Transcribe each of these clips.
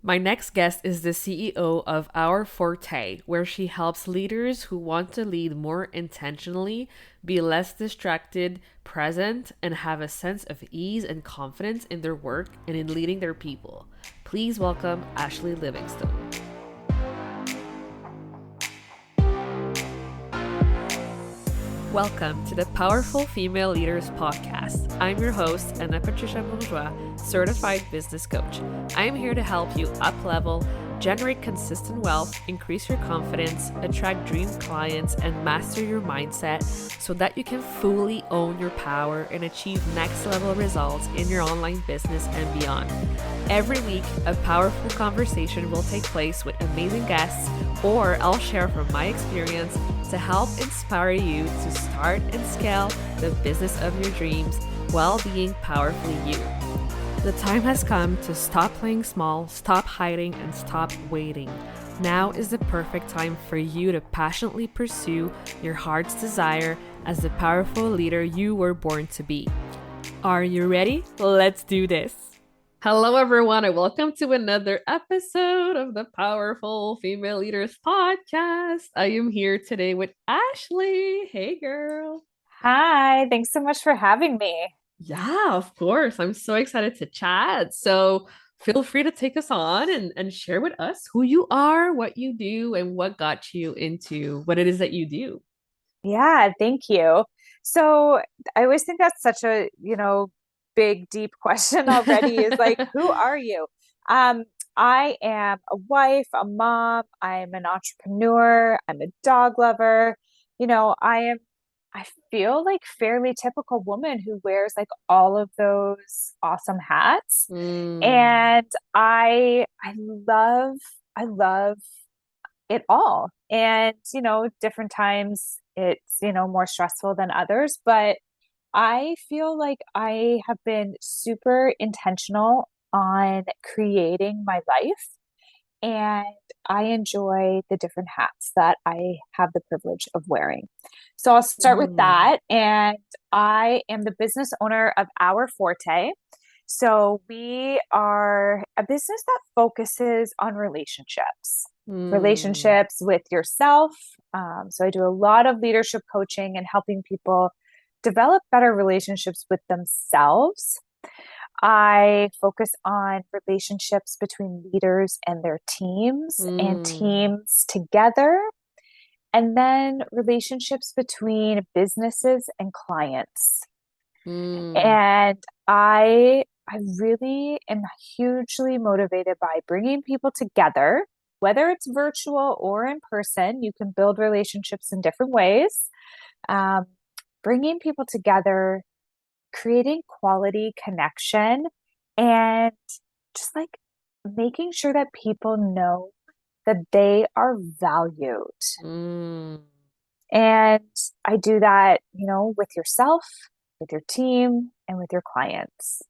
My next guest is the CEO of Our Forté, where she helps leaders who want to lead more intentionally, be less distracted, present, and have a sense of ease and confidence in their work and in leading their people. Please welcome Ashlee Livingstone. Welcome to the Powerful Female Leaders Podcast. I'm your host, Anna Patricia Bourgeois, certified business coach. I'm here to help you up-level, generate consistent wealth, increase your confidence, attract dream clients, and master your mindset so that you can fully own your power and achieve next-level results in your online business and beyond. Every week, a powerful conversation will take place with amazing guests, or I'll share from my experience to help inspire you to start and scale the business of your dreams while being powerfully you. The time has come to stop playing small, stop hiding, and stop waiting. Now is the perfect time for you to passionately pursue your heart's desire as the powerful leader you were born to be. Are you ready? Let's do this. Hello, everyone, and welcome to another episode of the Powerful Female Leaders Podcast. I am here today with Ashlee. Hey, girl. Hi, thanks so much for having me. Yeah, of course. I'm so excited to chat. So feel free to take us on and share with us who you are, what you do, and what got you into what it is that you do. Yeah, thank you. So I always think that's such a, big, deep question already is like, who are you? Um, I am a wife, a mom, I'm an entrepreneur, I'm a dog lover. I feel like fairly typical woman who wears like all of those awesome hats. Mm, And I love it all. And, different times it's, more stressful than others, but I feel like I have been super intentional on creating my life. And I enjoy the different hats that I have the privilege of wearing. So I'll start with mm, that. And I am the business owner of Our Forte. So we are a business that focuses on mm, relationships with yourself. So I do a lot of leadership coaching and helping people develop better relationships with themselves. I focus on relationships between leaders and their teams and mm, teams together, and then relationships between businesses and clients. mm. And I really am hugely motivated by bringing people together, whether it's virtual or in person. You can build relationships in different ways. Um, Bringing people together, creating quality connection, and just like making sure that people know that they are valued. Mm. And I do that, with yourself, with your team, and with your clients.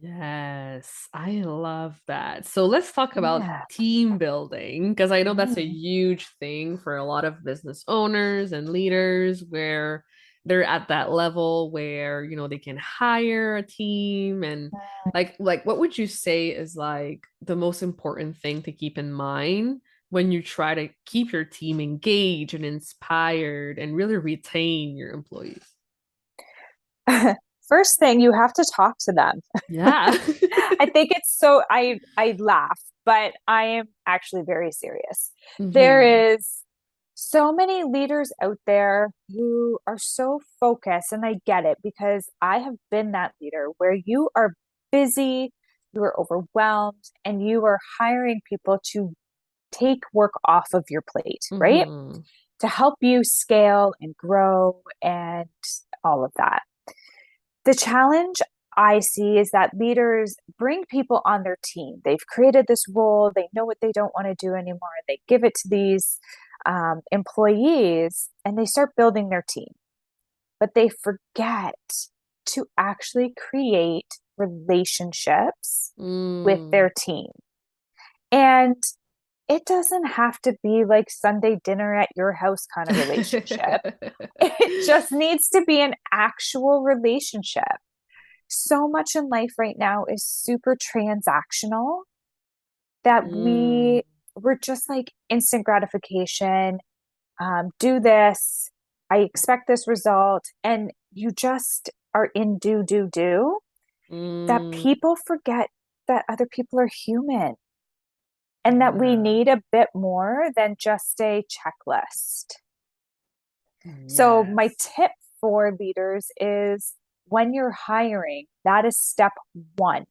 Yes, I love that. So let's talk about Yeah. team building because I know that's a Mm. huge thing for a lot of business owners and leaders where they're at that level where, they can hire a team and like what would you say is like the most important thing to keep in mind when you try to keep your team engaged and inspired and really retain your employees? First thing, you have to talk to them. Yeah. I think it's so I laugh, but I am actually very serious. hmm There is so many leaders out there who are so focused, and I get it because I have been that leader where you are busy, you are overwhelmed, and you are hiring people to take work off of your plate, right? hmm To help you scale and grow and all of that. The challenge I see is that leaders bring people on their team. They've created this role, they know what they don't want to do anymore. They give it to these employees and they start building their team. But they forget to actually create relationships with Mm. their team. And it doesn't have to be like Sunday dinner at your house kind of relationship. It just needs to be an actual relationship. So much in life right now is super transactional that Mm, we're just like instant gratification, do this, I expect this result, and you just are in do, that mm, people forget that other people are human and that we yeah. need a bit more than just a checklist. So, my Yes. tip for leaders is when you're hiring, that is step one.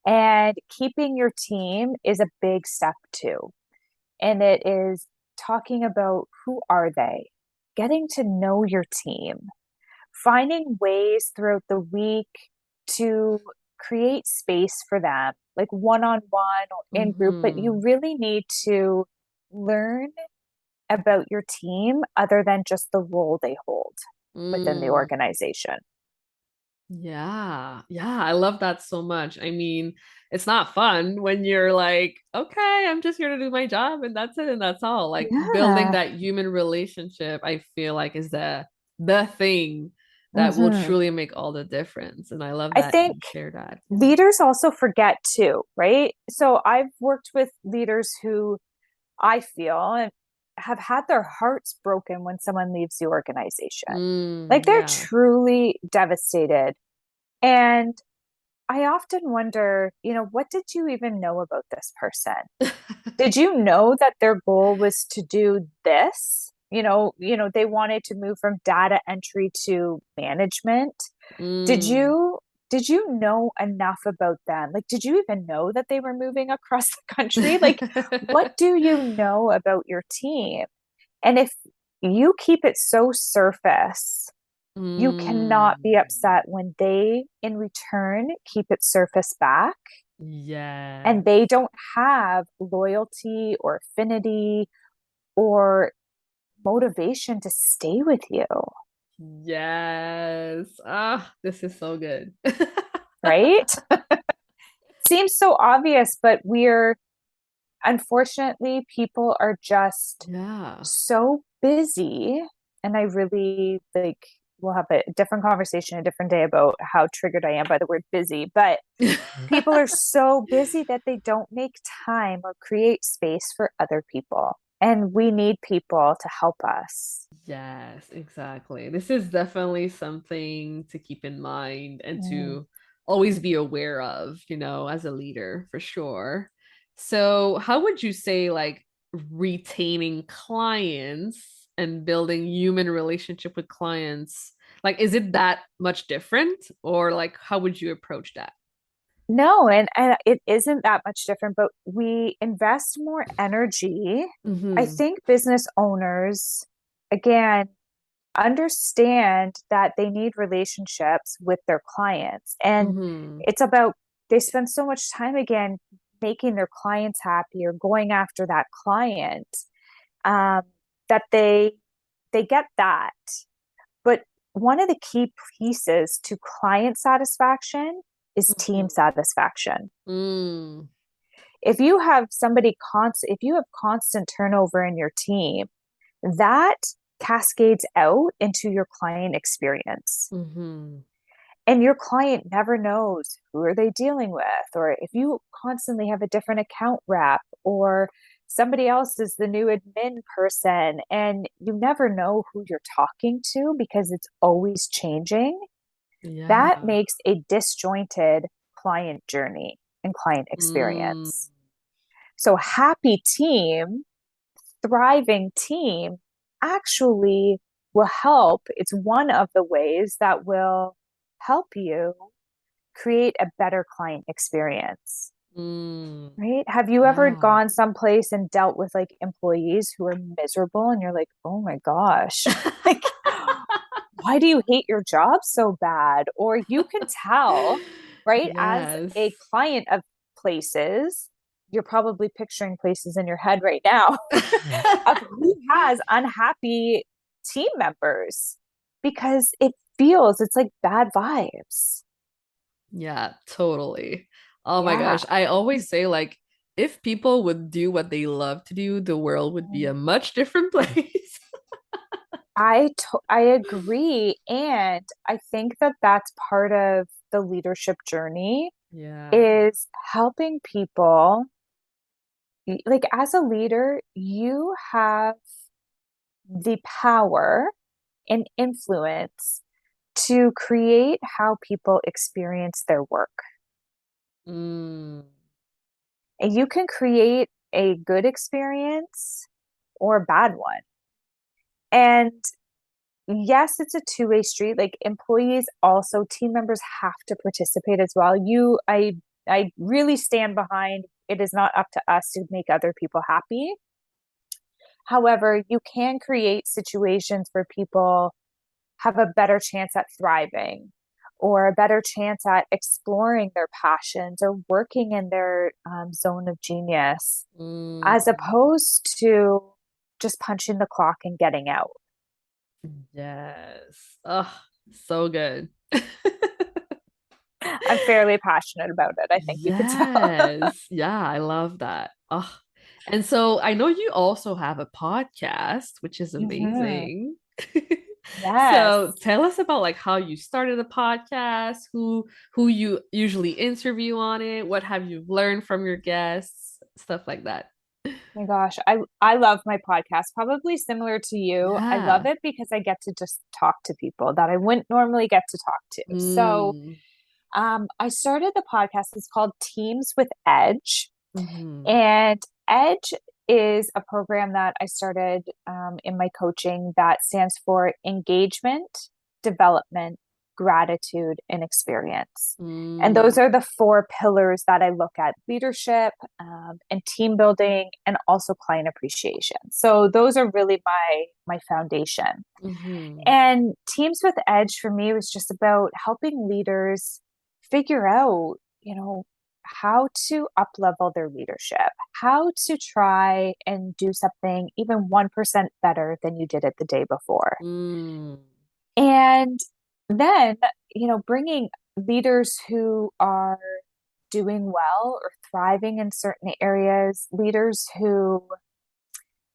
And keeping your team is a big step two. And it is talking about who are they, getting to know your team, finding ways throughout the week to create space for them, like one on one or in group, but you Mm-hmm. really need to learn about your team other than just the role they hold within the Mm. organization. Yeah. Yeah. I love that so much. I mean, it's not fun when you're like, okay, I'm just here to do my job and that's it and that's all. Like building Yeah. that human relationship, I feel like is the thing that will Hmm. truly make all the difference. And I love I that think you share that. Yeah. leaders also forget too, right? So I've worked with leaders who I feel have had their hearts broken when someone leaves the organization. Like they're Yeah. truly devastated. And I often wonder, what did you even know about this person? Did you know that their goal was to do this? They wanted to move from data entry to management. Did Mm. you did you know enough about them? Like, did you even know that they were moving across the country? Like, what do you know about your team? And if you keep it so surface, you cannot be Mm. upset when they, in return, keep it surface back and Yes. they don't have loyalty or affinity or motivation to stay with you, Yes. Ah, this is so good. right? Seems so obvious, but we're unfortunately, people are just Yeah. so busy. And I really like, we'll have a different conversation a different day about how triggered I am by the word busy. But people are so busy that they don't make time or create space for other people. And we need people to help us. Yes, exactly. This is definitely something to keep in mind and Mm. to always be aware of, as a leader for sure. So, how would you say like retaining clients and building human relationship with clients, like is it that much different or like how would you approach that? No, and it isn't that much different, but we invest more energy. I Mm-hmm. think business owners, again, understand that they need relationships with their clients. And Mm-hmm. it's about, they spend so much time again making their clients happy or going after that client, um, that they get that. But one of the key pieces to client satisfaction is team Mm-hmm. satisfaction. Mm. If you have constant turnover in your team, that cascades out into your client experience. Mm-hmm. And your client never knows who are they dealing with, or if you constantly have a different account rep, or somebody else is the new admin person, and you never know who you're talking to because it's always changing. That Yeah. makes a disjointed client journey and client Mm. experience. So, happy team, thriving team actually will help. It's one of the ways that will help you create a better client experience, Mm. right? Have you ever Yeah. gone someplace and dealt with like employees who are miserable and you're like, oh my gosh, like, why do you hate your job so bad? Or you can tell, right? As Yes. a client of places, you're probably picturing places in your head right now of who has unhappy team members because it's like bad vibes. Yeah, totally. Oh my Yeah. gosh. I always say like if people would do what they love to do, the world would be a much different place. I agree, and I think that that's part of the leadership journey Yeah. is helping people. Like as a leader, you have the power and influence to create how people experience their work. Mm. And you can create a good experience or a bad one. And yes, it's a two-way street. Like employees also, team members have to participate as well. I really stand behind it is not up to us to make other people happy. However, you can create situations where people have a better chance at thriving or a better chance at exploring their passions or working in their zone of genius, as Mm. opposed to just punching the clock and getting out. Yes. Oh, so good. I'm fairly passionate about it. I think you could tell. Yes. Yeah, I love that. Oh. And so I know you also have a podcast, which is Hmm. amazing. So Yes. tell us about like how you started the podcast, who you usually interview on it, what have you learned from your guests, stuff like that. My gosh, I love my podcast. Probably similar to you. I love Yeah. it because I get to just talk to people that I wouldn't normally get to talk to. So, Mm. I started the podcast. It's called Teams with Edge. Mm-hmm. And Edge is a program that I started in my coaching that stands for engagement, development, gratitude, and experience. And Mm. those are the four pillars that I look at: leadership, and team building, and also client appreciation. So those are really my foundation. Mm-hmm. And Teams with Edge for me was just about helping leaders figure out, how to up level their leadership, how to try and do something even 1% better than you did it the day before. Mm. And then, bringing leaders who are doing well or thriving in certain areas, leaders who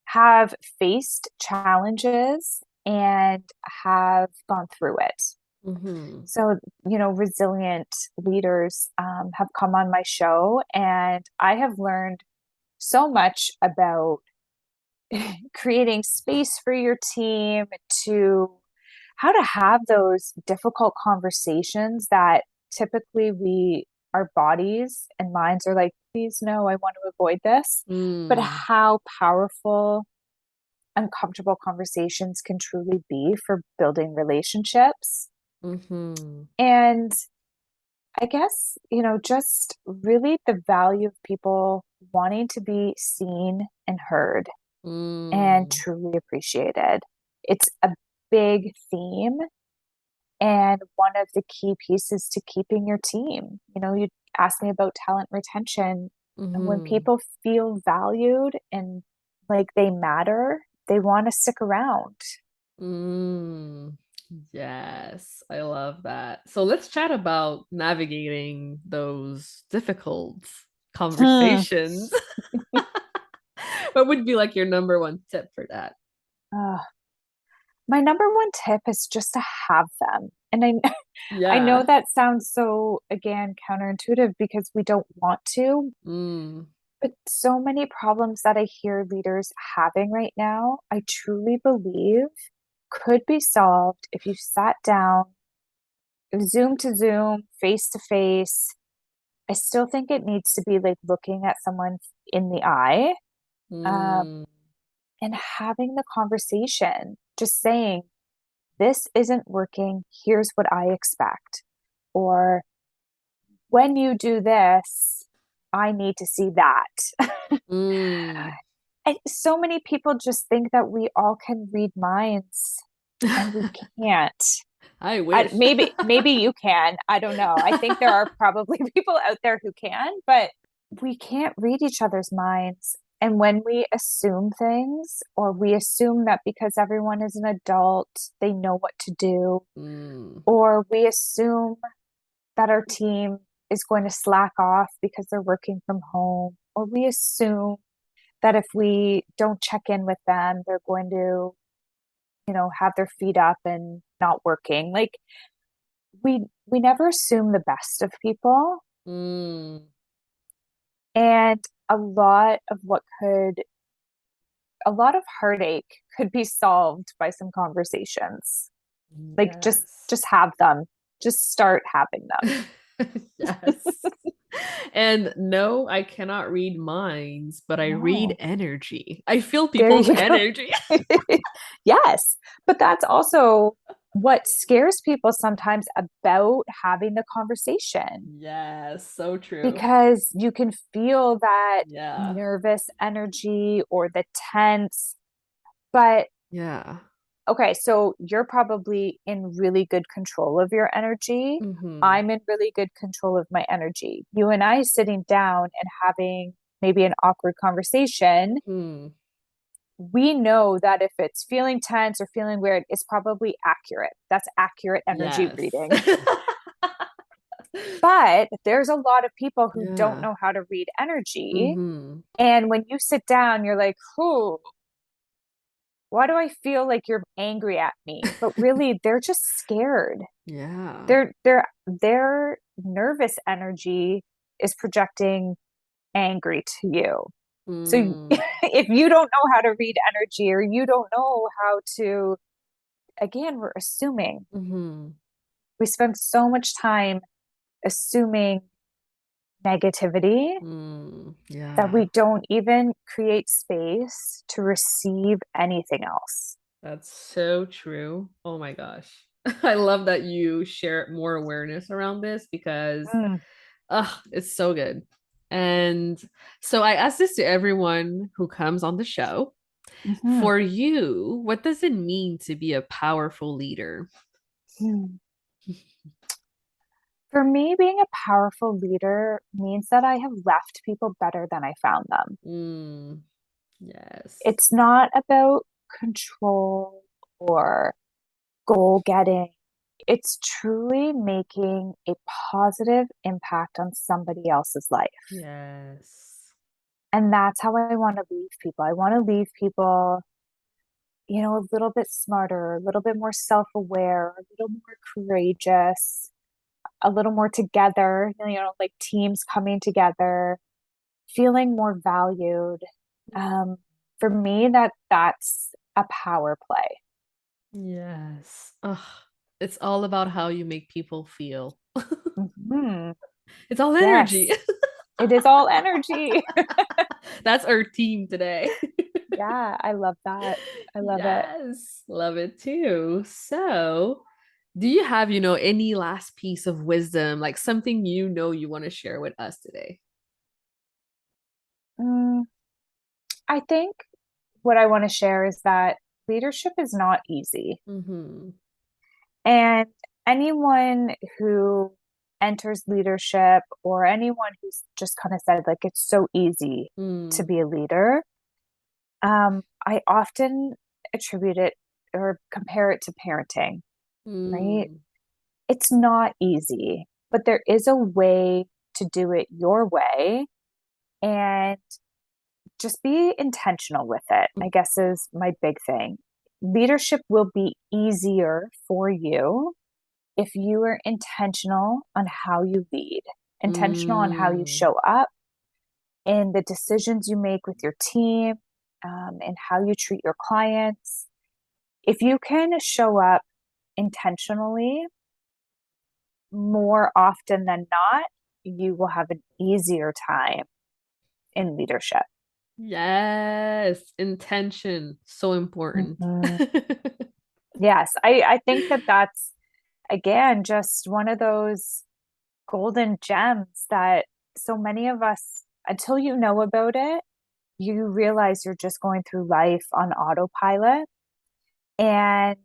have faced challenges and have gone through it. Mm-hmm. So, resilient leaders have come on my show, and I have learned so much about creating space for your team, to how to have those difficult conversations that typically our bodies and minds are like, please, no, I want to avoid this. But Mm. how powerful uncomfortable conversations can truly be for building relationships. Mm-hmm. And I guess, just really the value of people wanting to be seen and heard and Mm. truly appreciated. It's a big theme and one of the key pieces to keeping your team. You asked me about talent retention. And when Mm-hmm. people feel valued and like they matter, they want to stick around. Mm. Yes, I love that. So let's chat about navigating those difficult Hmm. conversations. What would be like your number one tip for that? Uh, my number one tip is just to have them. And I know Yeah. that sounds so, again, counterintuitive because we don't want to, Mm. but so many problems that I hear leaders having right now, I truly believe could be solved if you sat down, Zoom to Zoom, face to face. I still think it needs to be like looking at someone in the eye, um, Mm. and having the conversation, just saying, this isn't working. Here's what I expect. Or when you do this, I need to see that. Mm. And so many people just think that we all can read minds, and we can't. I wish. Maybe you can. I don't know. I think there are probably people out there who can, but we can't read each other's minds. And when we assume things, or we assume that because everyone is an adult, they know what to do, Mm. or we assume that our team is going to slack off because they're working from home, or we assume that if we don't check in with them, they're going to, have their feet up and not working. Like we never assume the best of people. Mm, And a lot of a lot of heartache could be solved by some conversations. Like yes. just have them. Just start having them. Yes. And no, I cannot read minds, but I read No. energy. I feel There people's you go. energy. Yes. But that's also what scares people sometimes about having the conversation Yes, so true. because you can feel that Yeah. nervous energy or the tense. But Yeah. okay, so you're probably in really good control of your energy. Mm-hmm. I'm in really good control of my energy. You and I sitting down and having maybe an awkward conversation, Hmm. we know that if it's feeling tense or feeling weird, it's probably accurate. That's accurate energy Yes. reading. But there's a lot of people who don't Yeah. know how to read energy. Mm-hmm. And when you sit down, you're like, whew, why do I feel like you're angry at me? But really, they're just scared. Yeah. Their nervous energy is projecting angry to you. So Mm. if you don't know how to read energy or you don't know how to, again, we're assuming. Mm-hmm. We spend so much time assuming negativity Mm. that Yeah. we don't even create space to receive anything else. That's so true. Oh my gosh. I love that you share more awareness around this because Mm, it's so good. And so I ask this to everyone who comes on the show. mhm, For you, what does it mean to be a powerful leader? mm. For me, being a powerful leader means that I have left people better than I found them. Mm, yes. It's not about control or goal getting. It's truly making a positive impact on somebody else's life. Yes. And that's how I want to leave people. I want to leave people, a little bit smarter, a little bit more self aware, a little more courageous, a little more together, like teams coming together, feeling more valued. Um, for me, that's a power play. Yes. Ugh. It's all about how you make people feel. Mhm. It's all energy. Yes, it is all energy. That's our team today. Yeah, I love that. I love it. Yes, love it too. So, do you have, any last piece of wisdom, like something you want to share with us today? Mm, I think what I want to share is that leadership is not easy. Mm-hmm. And anyone who enters leadership or anyone who's just kind of said, like, it's so easy to Mm, be a leader, I often attribute it or compare it to parenting, right? mm, It's not easy, but there is a way to do it your way. And just be intentional with it, I guess is my big thing. Leadership will be easier for you if you are intentional on how you lead, intentional on how you mm. show up, in the decisions you make with your team, and how you treat your clients. If you can show up intentionally more often than not, you will have an easier time in leadership. Yes, intention, so important. Mhm. Yes, I think that that's again just one of those golden gems that so many of us, until you know about it, you realize you're just going through life on autopilot and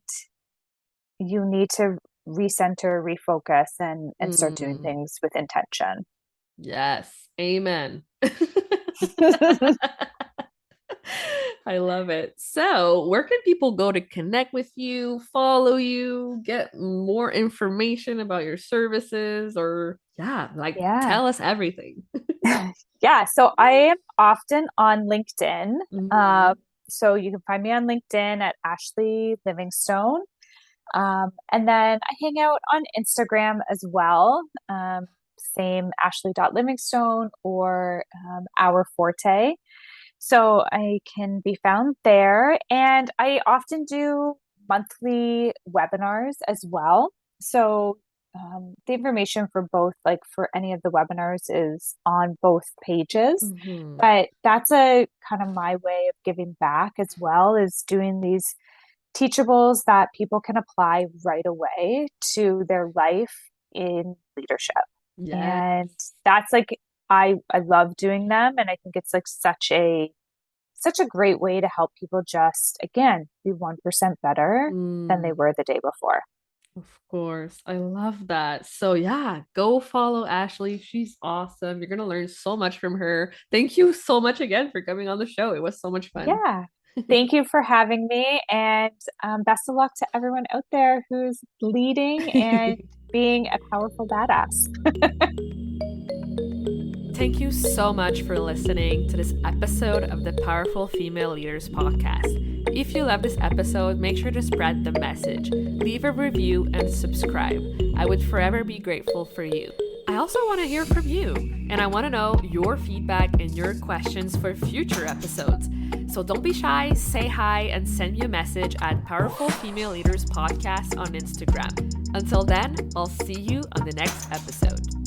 you need to recenter, refocus, and start doing Mm, things with intention. yes, amen. I love it. So, where can people go to connect with you, follow you, get more information about your services, or yeah, like Yeah. tell us everything? Yeah. So I am often on LinkedIn. Hmm. So you can find me on LinkedIn at Ashlee Livingstone. And then I hang out on Instagram as well. same Ashlee.Livingstone or Our Forté. So I can be found there. And I often do monthly webinars as well. So the information for both, like for any of the webinars, is on both pages. Mm-hmm. But that's a kind of my way of giving back as well, is doing these teachables that people can apply right away to their life in leadership. Yeah. And that's like, I love doing them. And I think it's like such a great way to help people just, again, be 1% better than they were the day before. Of course. I love that. So yeah, go follow Ashlee. She's awesome. You're gonna learn so much from her. Thank you so much again for coming on the show. It was so much fun. Yeah. Thank you for having me. And best of luck to everyone out there who's leading and being a powerful badass. Thank you so much for listening to this episode of the Powerful Female Leaders podcast. If you love this episode, make sure to spread the message, leave a review, and subscribe. I would forever be grateful for you. I also want to hear from you, and I want to know your feedback and your questions for future episodes. So don't be shy, say hi, and send me a message at Powerful Female Leaders Podcast on Instagram. Until then, I'll see you on the next episode.